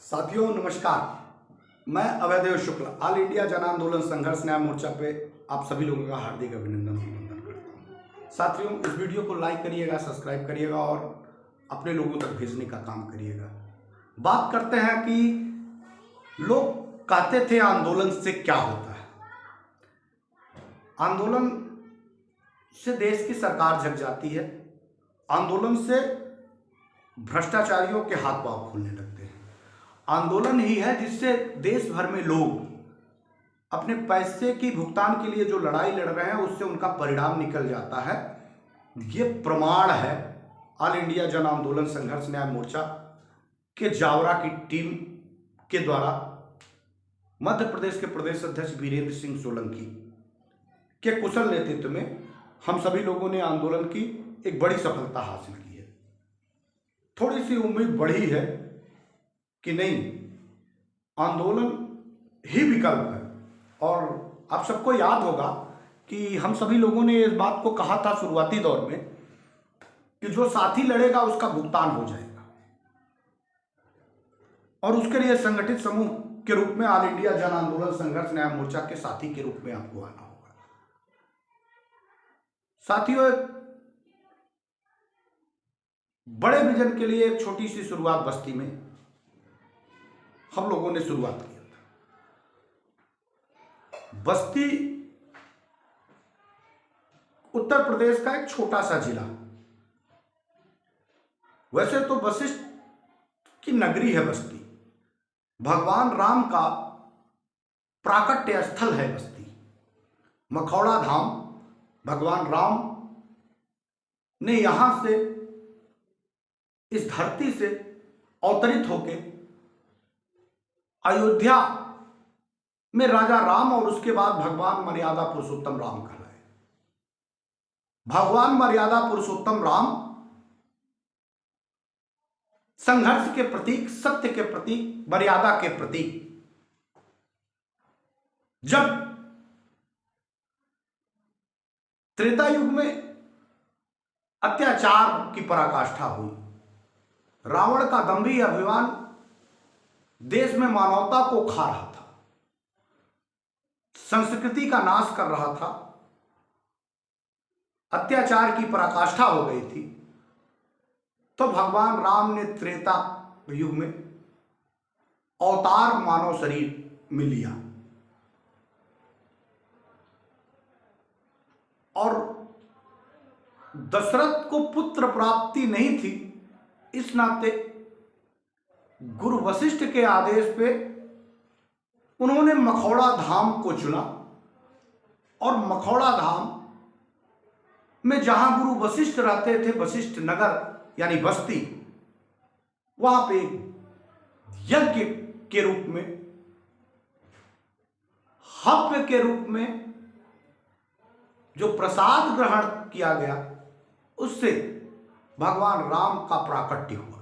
साथियों नमस्कार। मैं अभयदेव शुक्ल ऑल इंडिया जन आंदोलन संघर्ष न्याय मोर्चा पे आप सभी लोगों का हार्दिक अभिनंदन और वंदन करता हूँ। साथियों इस वीडियो को लाइक करिएगा, सब्सक्राइब करिएगा और अपने लोगों तक भेजने का काम करिएगा। बात करते हैं कि लोग कहते थे आंदोलन से क्या होता है। आंदोलन से देश की सरकार झुक जाती है, आंदोलन से भ्रष्टाचारियों के हाथ पांव खुलने लगते हैं। आंदोलन ही है जिससे देश भर में लोग अपने पैसे की भुगतान के लिए जो लड़ाई लड़ रहे हैं उससे उनका परिणाम निकल जाता है। ये प्रमाण है ऑल इंडिया जन आंदोलन संघर्ष न्याय मोर्चा के जावरा की टीम के द्वारा मध्य प्रदेश के प्रदेश अध्यक्ष वीरेंद्र सिंह सोलंकी के कुशल नेतृत्व में हम सभी लोगों ने आंदोलन की एक बड़ी सफलता हासिल की है। थोड़ी सी उम्मीद बढ़ी है कि नहीं, आंदोलन ही विकल्प है। और आप सबको याद होगा कि हम सभी लोगों ने इस बात को कहा था शुरुआती दौर में कि जो साथी लड़ेगा उसका भुगतान हो जाएगा और उसके लिए संगठित समूह के रूप में ऑल इंडिया जन आंदोलन संघर्ष न्याय मोर्चा के साथी के रूप में आपको आना होगा। साथियों बड़े विजन के लिए एक छोटी सी शुरुआत बस्ती में हम लोगों ने शुरुआत किया था। बस्ती उत्तर प्रदेश का एक छोटा सा जिला, वैसे तो वशिष्ठ की नगरी है बस्ती, भगवान राम का प्राकट्य स्थल है बस्ती। मखौड़ा धाम भगवान राम ने यहां से इस धरती से अवतरित होकर अयोध्या में राजा राम और उसके बाद भगवान मर्यादा पुरुषोत्तम राम कहलाए। भगवान मर्यादा पुरुषोत्तम राम संघर्ष के प्रतीक, सत्य के प्रतीक, मर्यादा के प्रतीक। जब त्रेता युग में अत्याचार की पराकाष्ठा हुई, रावण का दंभी अभिमान देश में मानवता को खा रहा था, संस्कृति का नाश कर रहा था, अत्याचार की पराकाष्ठा हो गई थी, तो भगवान राम ने त्रेता युग में अवतार मानव शरीर में लिया और दशरथ को पुत्र प्राप्ति नहीं थी, इस नाते गुरु वशिष्ठ के आदेश पे उन्होंने मखौड़ा धाम को चुना और मखौड़ा धाम में जहां गुरु वशिष्ठ रहते थे, वशिष्ठ नगर यानी बस्ती, वहां पे यज्ञ के रूप में, हव्य के रूप में जो प्रसाद ग्रहण किया गया, उससे भगवान राम का प्राकट्य हुआ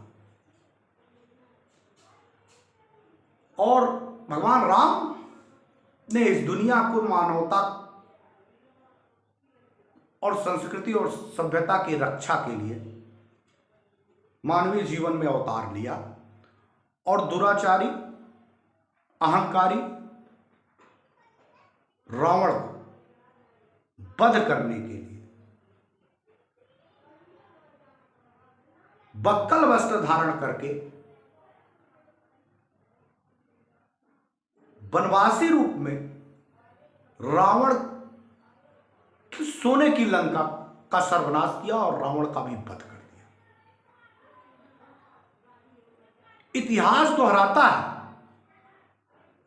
और भगवान राम ने इस दुनिया को मानवता और संस्कृति और सभ्यता की रक्षा के लिए मानवीय जीवन में अवतार लिया और दुराचारी, अहंकारी रावण को वध करने के लिए बक्कल वस्त्र धारण करके वनवासी रूप में रावण की सोने की लंका का सर्वनाश किया और रावण का भी वध कर दिया। इतिहास दोहराता है,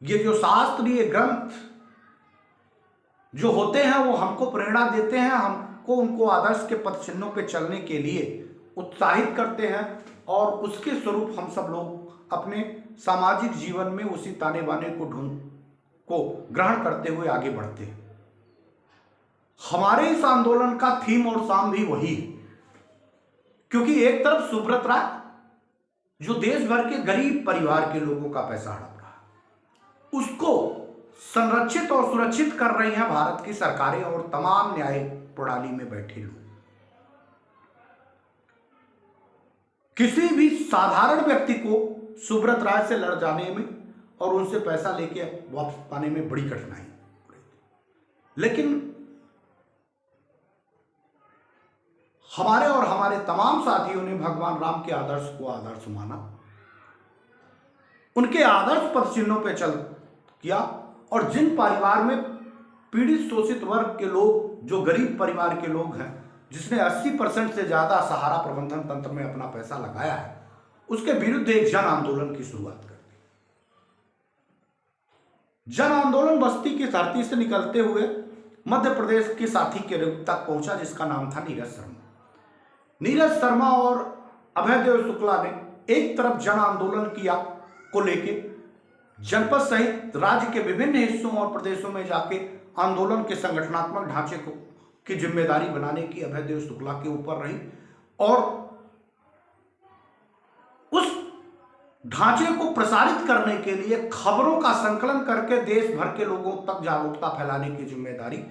ये जो शास्त्रीय ग्रंथ जो होते हैं वो हमको प्रेरणा देते हैं, हमको उनको आदर्श के पथ चिन्हों पे चलने के लिए उत्साहित करते हैं और उसके स्वरूप हम सब लोग अपने सामाजिक जीवन में उसी ताने बाने को ग्रहण करते हुए आगे बढ़ते हैं। हमारे इस आंदोलन का थीम और साम भी वही है, क्योंकि एक तरफ सुब्रत राय जो देश भर के गरीब परिवार के लोगों का पैसा हड़प रहा है, उसको संरक्षित और सुरक्षित कर रही हैं भारत की सरकारें और तमाम न्याय प्रणाली में बैठे लोग। किसी भी साधारण व्यक्ति को सुब्रत राय से लड़ जाने में और उनसे पैसा लेके वापस पाने में बड़ी कठिनाई। लेकिन हमारे और हमारे तमाम साथियों ने भगवान राम के आदर्श को आदर्श माना, उनके आदर्श पद चिन्हों पे चल किया, और जिन परिवार में पीड़ित शोषित वर्ग के लोग, जो गरीब परिवार के लोग हैं, जिसने 80% से ज्यादा सहारा प्रबंधन तंत्र में अपना पैसा लगाया है, उसके विरुद्ध एक जन आंदोलन की शुरुआत कर दी। जन आंदोलन बस्ती की धरती से निकलते हुए मध्य प्रदेश के साथी के रूप तक पहुंचा, जिसका नाम था नीरज शर्मा। नीरज शर्मा और अभयदेव शुक्ला ने एक तरफ जन आंदोलन किया को लेके जनपद सहित राज्य के विभिन्न हिस्सों और प्रदेशों में जाके आंदोलन के संगठनात्मक ढांचे को की जिम्मेदारी बनाने की अभयदेव शुक्ला के ऊपर रही, और उस ढांचे को प्रसारित करने के लिए खबरों का संकलन करके देश भर के लोगों तक जागरूकता फैलाने की जिम्मेदारी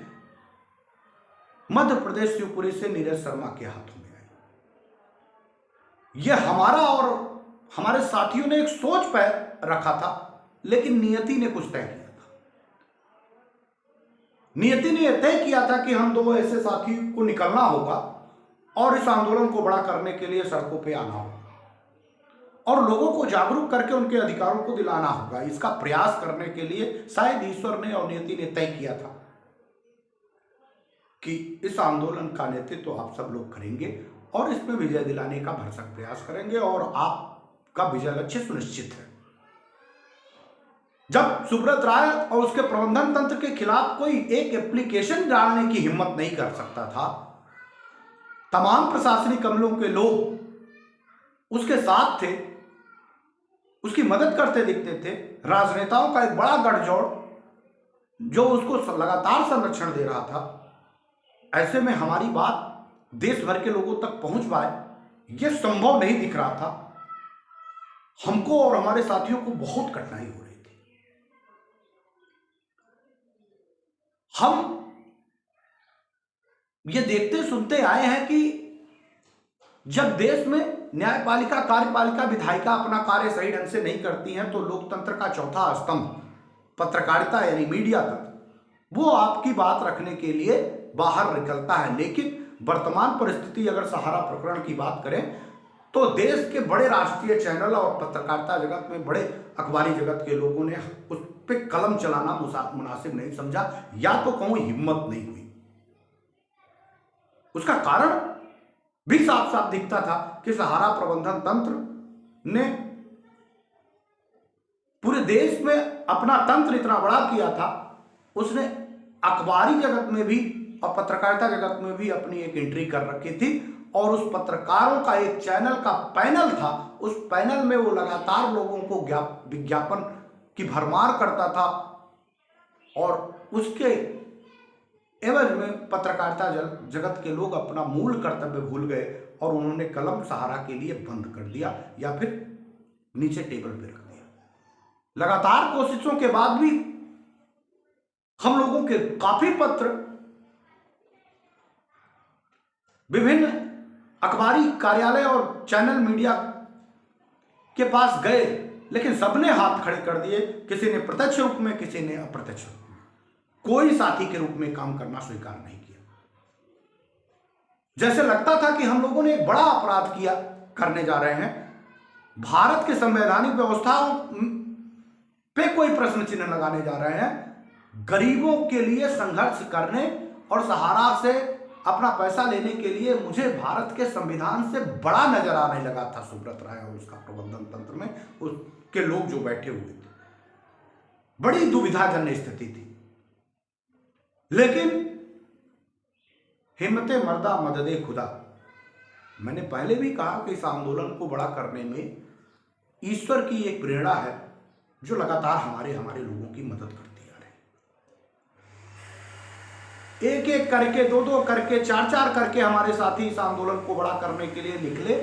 मध्य प्रदेश शिवपुरी से नीरज शर्मा के हाथों में आई। यह हमारा और हमारे साथियों ने एक सोच पर रखा था, लेकिन नियति ने कुछ तय किया था। नियति ने यह तय किया था कि हम दो ऐसे साथी को निकलना होगा और इस आंदोलन को बड़ा करने के लिए सड़कों पे आना होगा और लोगों को जागरूक करके उनके अधिकारों को दिलाना होगा। इसका प्रयास करने के लिए शायद ईश्वर ने और नियति ने तय किया था कि इस आंदोलन का नेतृत्व आप सब लोग करेंगे और इसमें विजय दिलाने का भरसक प्रयास करेंगे और आपका विजय लक्ष्य सुनिश्चित है। जब सुब्रत राय और उसके प्रबंधन तंत्र के खिलाफ कोई एक एप्लीकेशन डालने की हिम्मत नहीं कर सकता था, तमाम प्रशासनिक अमलों के लोग उसके साथ थे, उसकी मदद करते दिखते थे, राजनेताओं का एक बड़ा गठजोड़ जो उसको लगातार संरक्षण दे रहा था, ऐसे में हमारी बात देश भर के लोगों तक पहुंच पाए यह संभव नहीं दिख रहा था। हमको और हमारे साथियों को बहुत कठिनाई हो रही थी। हम ये देखते सुनते आए हैं कि जब देश में न्यायपालिका, कार्यपालिका, विधायिका अपना कार्य सही ढंग से नहीं करती हैं तो लोकतंत्र का चौथा स्तंभ पत्रकारिता यानी मीडिया तक वो आपकी बात रखने के लिए बाहर निकलता है। लेकिन वर्तमान परिस्थिति अगर सहारा प्रकरण की बात करें तो देश के बड़े राष्ट्रीय चैनल और पत्रकारिता जगत में बड़े अखबारी जगत के लोगों ने उस पर कलम चलाना मुनासिब नहीं समझा, या तो कहूं हिम्मत नहीं हुई। उसका कारण भी साफ साफ दिखता था कि सहारा प्रबंधन तंत्र ने पूरे देश में अपना तंत्र इतना बड़ा किया था, उसने अखबारी जगत में भी और पत्रकारिता जगत में भी अपनी एक एंट्री कर रखी थी और उस पत्रकारों का एक चैनल का पैनल था। उस पैनल में वो लगातार लोगों को विज्ञापन की भरमार करता था और उसके एवज में पत्रकारिता जगत के लोग अपना मूल कर्तव्य भूल गए और उन्होंने कलम सहारा के लिए बंद कर दिया या फिर नीचे टेबल पे रख दिया। लगातार कोशिशों के बाद भी हम लोगों के काफी पत्र विभिन्न अखबारी कार्यालय और चैनल मीडिया के पास गए, लेकिन सबने हाथ खड़े कर दिए। किसी ने प्रत्यक्ष रूप में, किसी ने अप्रत्यक्ष रूप में, कोई साथी के रूप में काम करना स्वीकार नहीं किया। जैसे लगता था कि हम लोगों ने एक बड़ा अपराध किया करने जा रहे हैं, भारत के संवैधानिक व्यवस्थाओं पे कोई प्रश्न चिन्ह लगाने जा रहे हैं, गरीबों के लिए संघर्ष करने और सहारा से अपना पैसा लेने के लिए मुझे भारत के संविधान से बड़ा नजर आने लगा था सुब्रत राय और उसका प्रबंधन तंत्र में उसके लोग जो बैठे हुए थे। बड़ी दुविधाजनक स्थिति थी, लेकिन हिम्मते मर्दा मददे खुदा। मैंने पहले भी कहा कि इस आंदोलन को बड़ा करने में ईश्वर की एक प्रेरणा है जो लगातार हमारे लोगों की मदद करती आ रही। एक एक करके, दो दो करके, चार चार करके हमारे साथी इस आंदोलन को बड़ा करने के लिए निकले।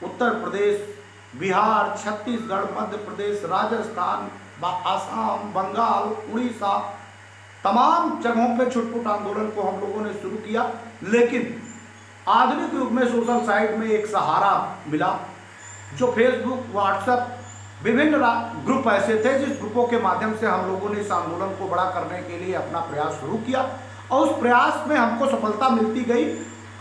उत्तर प्रदेश, बिहार, छत्तीसगढ़, मध्य प्रदेश, राजस्थान, आसाम, बंगाल, उड़ीसा, तमाम जगहों पे छुटपुट आंदोलन को हम लोगों ने शुरू किया। लेकिन आधुनिक युग में सोशल साइट में एक सहारा मिला जो फेसबुक, व्हाट्सएप विभिन्न ग्रुप ऐसे थे जिस ग्रुपों के माध्यम से हम लोगों ने इस आंदोलन को बड़ा करने के लिए अपना प्रयास शुरू किया और उस प्रयास में हमको सफलता मिलती गई।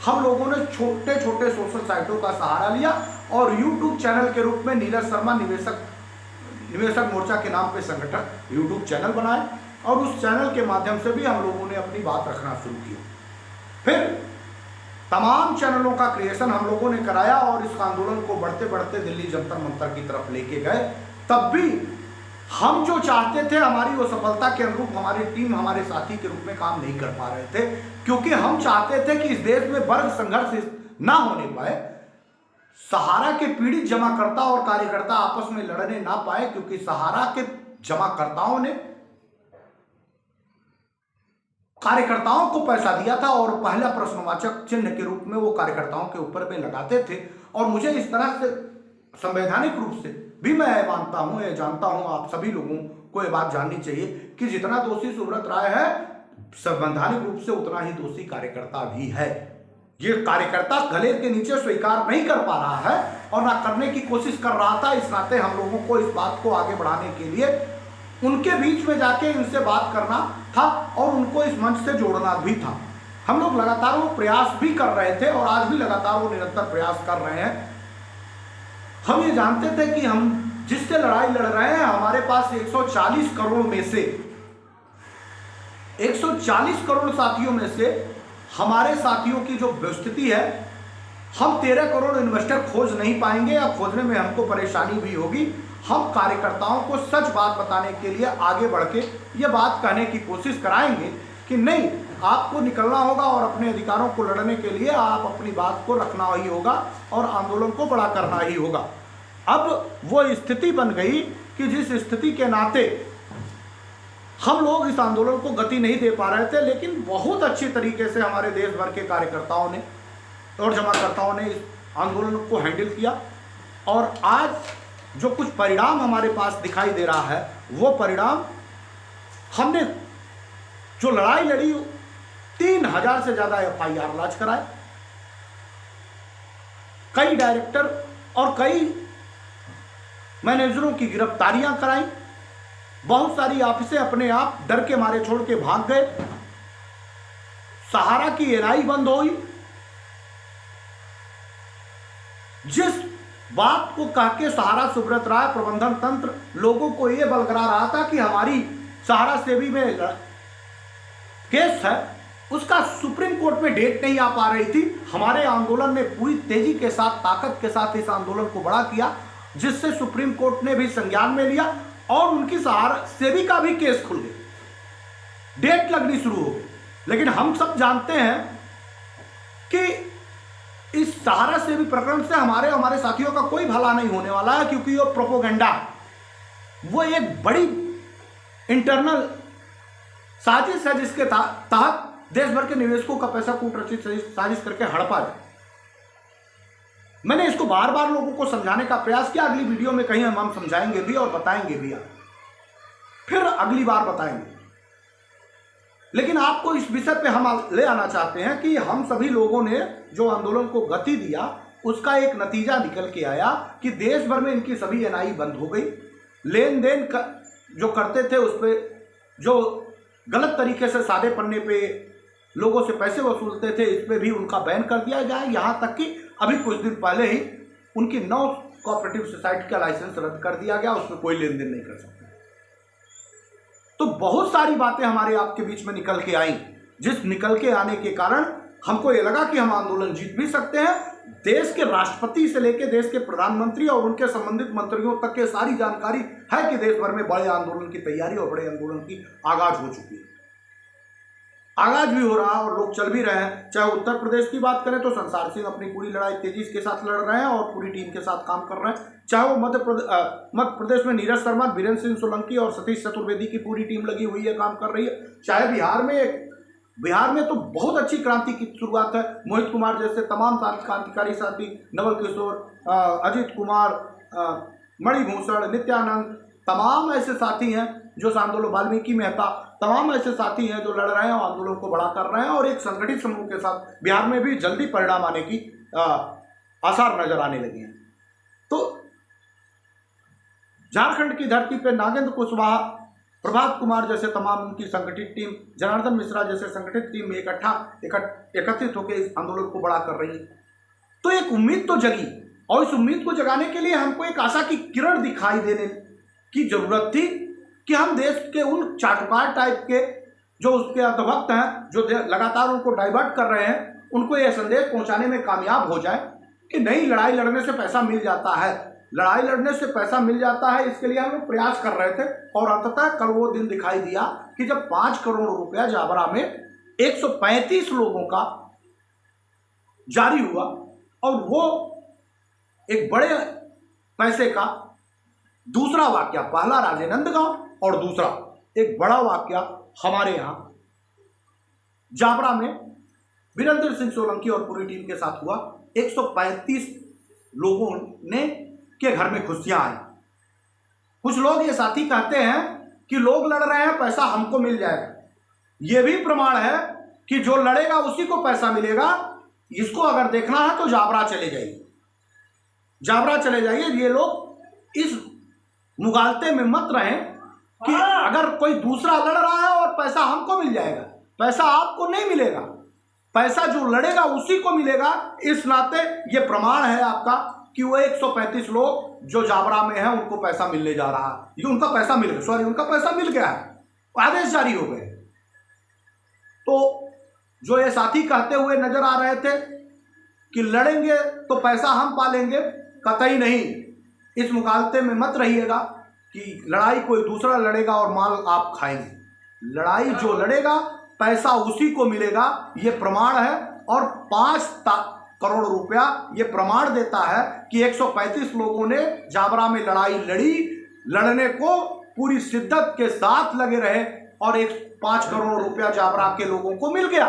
हम लोगों ने छोटे छोटे सोशल साइटों का सहारा लिया और यूट्यूब चैनल के रूप में नीरज शर्मा निवेशक मोर्चा के नाम पे संगठन यूट्यूब चैनल बनाए और उस चैनल के माध्यम से भी हम लोगों ने अपनी बात रखना शुरू किया। फिर तमाम चैनलों का क्रिएशन हम लोगों ने कराया और इस आंदोलन को बढ़ते बढ़ते दिल्ली जंतर मंतर की तरफ लेके गए। तब भी हम जो चाहते थे हमारी वो सफलता के अनुरूप हमारी टीम हमारे साथी के रूप में काम नहीं कर पा रहे थे, क्योंकि हम चाहते थे कि इस देश में वर्ग संघर्ष ना होने पाए, सहारा के पीड़ित जमाकर्ता और कार्यकर्ता आपस में लड़ने ना पाए, क्योंकि सहारा के जमाकर्ताओं ने कार्यकर्ताओं को पैसा दिया था और पहला प्रश्नवाचक चिन्ह के रूप में वो कार्यकर्ताओं के ऊपर में लगाते थे। और मुझे इस तरह से संवैधानिक रूप से भी मैं मानता हूं, ये जानता हूं, आप सभी लोगों को ये बात जाननी चाहिए कि जितना दोषी सुब्रत राय है संवैधानिक रूप से उतना ही दोषी कार्यकर्ता भी है। ये कार्यकर्ता गले के नीचे स्वीकार नहीं कर पा रहा है और ना करने की कोशिश कर रहा था। इस नाते हम लोगों को इस बात को आगे बढ़ाने के लिए उनके बीच में जाके इनसे बात करना था और उनको इस मंच से जोड़ना भी था। हम लोग लगातार वो प्रयास भी कर रहे थे और आज भी लगातार वो निरंतर प्रयास कर रहे हैं। हम ये जानते थे कि हम जिससे लड़ाई लड़ रहे हैं हमारे पास 140 करोड़ में से 140 करोड़ साथियों में से हमारे साथियों की जो स्थिति है, हम 13 करोड़ इन्वेस्टर खोज नहीं पाएंगे या खोजने में हमको परेशानी भी होगी। हम कार्यकर्ताओं को सच बात बताने के लिए आगे बढ़ के ये बात कहने की कोशिश कराएंगे कि नहीं, आपको निकलना होगा और अपने अधिकारों को लड़ने के लिए आप अपनी बात को रखना ही होगा और आंदोलन को बड़ा करना ही होगा। अब वो स्थिति बन गई कि जिस स्थिति के नाते हम लोग इस आंदोलन को गति नहीं दे पा रहे थे, लेकिन बहुत अच्छी तरीके से हमारे देश भर के कार्यकर्ताओं ने और जमाकर्ताओं ने इस आंदोलन को हैंडल किया और आज जो कुछ परिणाम हमारे पास दिखाई दे रहा है वो परिणाम, हमने जो लड़ाई लड़ी 3000 से ज्यादा FIR लॉन्च कराए, कई डायरेक्टर और कई मैनेजरों की गिरफ्तारियां कराई, बहुत सारी ऑफिसें अपने आप डर के मारे छोड़ के भाग गए, सहारा की NI बंद हुई। जिस बात को कह के सहारा सुब्रत राय प्रबंधन तंत्र लोगों को यह बलगरा रहा था कि हमारी सहारा सेवी में केस है, उसका सुप्रीम कोर्ट में डेट नहीं आ पा रही थी। हमारे आंदोलन ने पूरी तेजी के साथ, ताकत के साथ इस आंदोलन को बड़ा किया, जिससे सुप्रीम कोर्ट ने भी संज्ञान में लिया और उनकी सहारा सेवी का भी केस खुल गया, डेट लगनी शुरू हो गई। लेकिन हम सब जानते हैं कि इस सहारा सेवी प्रकरण से हमारे साथियों का कोई भला नहीं होने वाला है, क्योंकि वो प्रोपोगंडा, वो एक बड़ी इंटरनल साजिश है जिसके तहत देश भर के निवेशकों का पैसा कूटरचित साजिश करके हड़पा जाए। मैंने इसको बार बार लोगों को समझाने का प्रयास किया। अगली वीडियो में कहीं हम समझाएंगे भी और बताएंगे भी, फिर अगली बार बताएंगे। लेकिन आपको इस विषय पे हम ले आना चाहते हैं कि हम सभी लोगों ने जो आंदोलन को गति दिया उसका एक नतीजा निकल के आया कि देश भर में इनकी सभी NI बंद हो गई। लेन देन जो करते थे उस पर, जो गलत तरीके से सादे पन्ने पे लोगों से पैसे वसूलते थे, इस पे भी उनका बैन कर दिया जाए। यहाँ तक कि अभी कुछ दिन पहले ही उनकी 9 कोऑपरेटिव सोसाइटी का लाइसेंस रद्द कर दिया गया, उसमें कोई लेन देन नहीं कर सकते। तो बहुत सारी बातें हमारे आपके बीच में निकल के आई, जिस निकल के आने के कारण हमको ये लगा कि हम आंदोलन जीत भी सकते हैं। देश के राष्ट्रपति से लेकर देश के प्रधानमंत्री और उनके संबंधित मंत्रियों तक के सारी जानकारी है कि देश भर में बड़े आंदोलन की तैयारी और बड़े आंदोलन की आगाज हो चुकी है, आगाज भी हो रहा है और लोग चल भी रहे हैं। चाहे उत्तर प्रदेश की बात करें तो संसार सिंह अपनी पूरी लड़ाई तेजी के साथ लड़ रहे हैं और पूरी टीम के साथ काम कर रहे हैं। चाहे वो मध्य प्रदेश में नीरज शर्मा, वीरेंद्र सिंह सोलंकी और सतीश चतुर्वेदी की पूरी टीम लगी हुई है, काम कर रही है। चाहे बिहार में तो बहुत अच्छी क्रांति की शुरुआत है। मोहित कुमार जैसे तमाम क्रांतिकारी साथी, नवल किशोर, अजीत कुमार, मणिभूषण, नित्यानंद, तमाम ऐसे साथी हैं जो आंदोलन, वाल्मीकि मेहता, तमाम ऐसे साथी हैं जो लड़ रहे हैं और आंदोलन को बड़ा कर रहे हैं और एक संगठित समूह के साथ बिहार में भी जल्दी परिणाम आने की आसार नजर आने लगे हैं। तो झारखंड की धरती पर नागेंद्र कुशवाहा, प्रभात कुमार जैसे तमाम उनकी संगठित टीम, जनार्दन मिश्रा जैसे संगठित टीम में एकत्रित होकर इस आंदोलन को बड़ा कर रही है। तो एक उम्मीद तो जगी, और इस उम्मीद को जगाने के लिए हमको एक आशा की किरण दिखाई देने की जरूरत थी कि हम देश के उन चाटुकार टाइप के जो उसके अंतभक्त हैं, जो लगातार उनको डाइवर्ट कर रहे हैं, उनको यह संदेश पहुंचाने में कामयाब हो जाए कि नहीं, लड़ाई लड़ने से पैसा मिल जाता है, लड़ाई लड़ने से पैसा मिल जाता है। इसके लिए हम लोग प्रयास कर रहे थे, और अंततः कल वो दिन दिखाई दिया कि जब 5 करोड़ रुपया जाबरा में 135 लोगों का जारी हुआ, और वो एक बड़े पैसे का दूसरा वाकया, पहला राजेनंदगांव और दूसरा एक बड़ा वाकया हमारे यहां जाबरा में वीरेंद्र सिंह सोलंकी और पूरी टीम के साथ हुआ। 135 लोगों ने के घर में खुशियां आई। कुछ लोग ये साथी कहते हैं कि लोग लड़ रहे हैं, पैसा हमको मिल जाएगा। ये भी प्रमाण है कि जो लड़ेगा उसी को पैसा मिलेगा। इसको अगर देखना है तो जाबरा चले जाइए, जाबरा चले जाइए। ये लोग इस मुगालते में मत रहें कि अगर कोई दूसरा लड़ रहा है और पैसा हमको मिल जाएगा। पैसा आपको नहीं मिलेगा, पैसा जो लड़ेगा उसी को मिलेगा। इस नाते ये प्रमाण है आपका कि वो 135 लोग जो जाबरा में हैं उनको पैसा मिलने जा रहा है। ये उनका पैसा मिल गया, उनका पैसा मिल गया है, आदेश जारी हो गए। तो जो ये साथी कहते हुए नजर आ रहे थे कि लड़ेंगे तो पैसा हम पालेंगे, कतई नहीं। इस मुकालते में मत रहिएगा कि लड़ाई कोई दूसरा लड़ेगा और माल आप खाएंगे। लड़ाई जो लड़ेगा पैसा उसी को मिलेगा, ये प्रमाण है। और 5 करोड़ रुपया ये प्रमाण देता है कि 135 लोगों ने जाबरा में लड़ाई लड़ी, लड़ने को पूरी शिद्दत के साथ लगे रहे, और 5 करोड़ रुपया जाबरा के लोगों को मिल गया।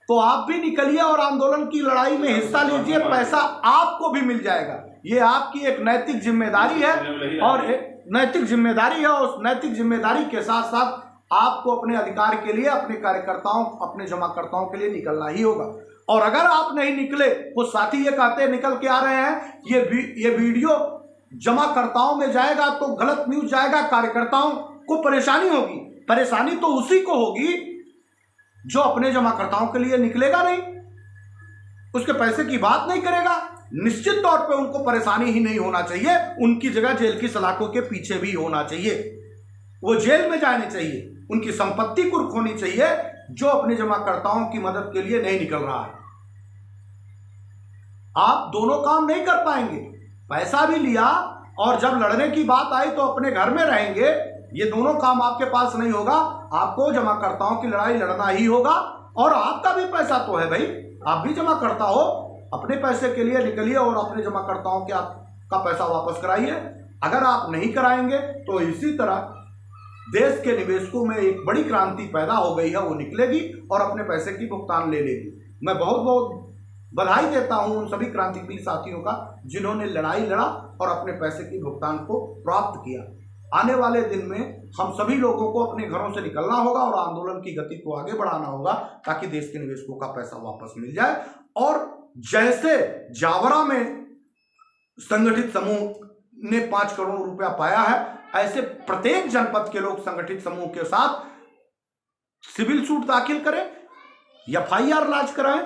तो आप भी निकलिए और आंदोलन की लड़ाई में हिस्सा लीजिए, पैसा आपको भी मिल जाएगा। ये आपकी एक नैतिक जिम्मेदारी है, और एक नैतिक जिम्मेदारी है। और उस नैतिक जिम्मेदारी के साथ साथ आपको अपने अधिकार के लिए, अपने कार्यकर्ताओं, अपने जमाकर्ताओं के लिए निकलना ही होगा। और अगर आप नहीं निकले, कुछ साथी ये कहते निकल के आ रहे हैं, ये वीडियो जमाकर्ताओं में जाएगा तो गलत न्यूज जाएगा, कार्यकर्ताओं को परेशानी होगी। परेशानी तो उसी को होगी जो अपने जमाकर्ताओं के लिए निकलेगा नहीं, उसके पैसे की बात नहीं करेगा। निश्चित तौर पे उनको परेशानी ही नहीं होना चाहिए, उनकी जगह जेल की सलाखों के पीछे भी होना चाहिए, वो जेल में जाने चाहिए, उनकी संपत्ति कुर्क होनी चाहिए जो अपने जमाकर्ताओं की मदद के लिए नहीं निकल रहा है। आप दोनों काम नहीं कर पाएंगे, पैसा भी लिया और जब लड़ने की बात आई तो अपने घर में रहेंगे, ये दोनों काम आपके पास नहीं होगा। आपको जमाकर्ताओं की लड़ाई लड़ना ही होगा। और आपका भी पैसा तो है भाई, आप भी जमा करता हो, अपने पैसे के लिए निकलिए और अपने जमाकर्ताओं के आपका पैसा वापस कराइए। अगर आप नहीं कराएंगे तो इसी तरह देश के निवेशकों में एक बड़ी क्रांति पैदा हो गई है, वो निकलेगी और अपने पैसे की भुगतान ले लेगी। मैं बहुत बहुत बधाई देता हूं उन सभी क्रांतिवीर साथियों का जिन्होंने लड़ाई लड़ा और अपने पैसे की भुगतान को प्राप्त किया। आने वाले दिन में हम सभी लोगों को अपने घरों से निकलना होगा और आंदोलन की गति को आगे बढ़ाना होगा ताकि देश के निवेशकों का पैसा वापस मिल जाए। और जैसे जावरा में संगठित समूह ने 5 करोड़ रुपया पाया है, ऐसे प्रत्येक जनपद के लोग संगठित समूह के साथ सिविल सूट दाखिल करें, FIR लॉन्च कराएं,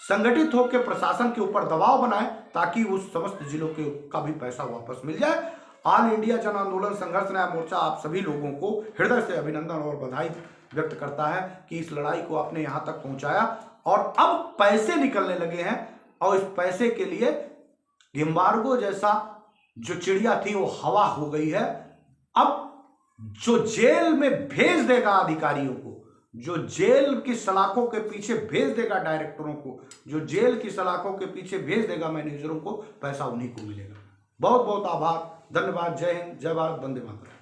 संगठित होकर प्रशासन के ऊपर दबाव बनाएं ताकि उस समस्त जिलों के का भी पैसा वापस मिल जाए। ऑल इंडिया जन आंदोलन संघर्ष न्याय मोर्चा आप सभी लोगों को हृदय से अभिनंदन और बधाई व्यक्त करता है कि इस लड़ाई को आपने यहां तक पहुंचाया और अब पैसे निकलने लगे हैं। और इस पैसे के लिए एम्बार्गो जैसा जो चिड़िया थी वो हवा हो गई है। अब जो जेल में भेज देगा अधिकारियों को, जो जेल की सलाखों के पीछे भेज देगा डायरेक्टरों को, जो जेल की सलाखों के पीछे भेज देगा मैनेजरों को, पैसा उन्हीं को मिलेगा। बहुत बहुत आभार, धन्यवाद। जय हिंद, जय भारत, वंदे मातरम।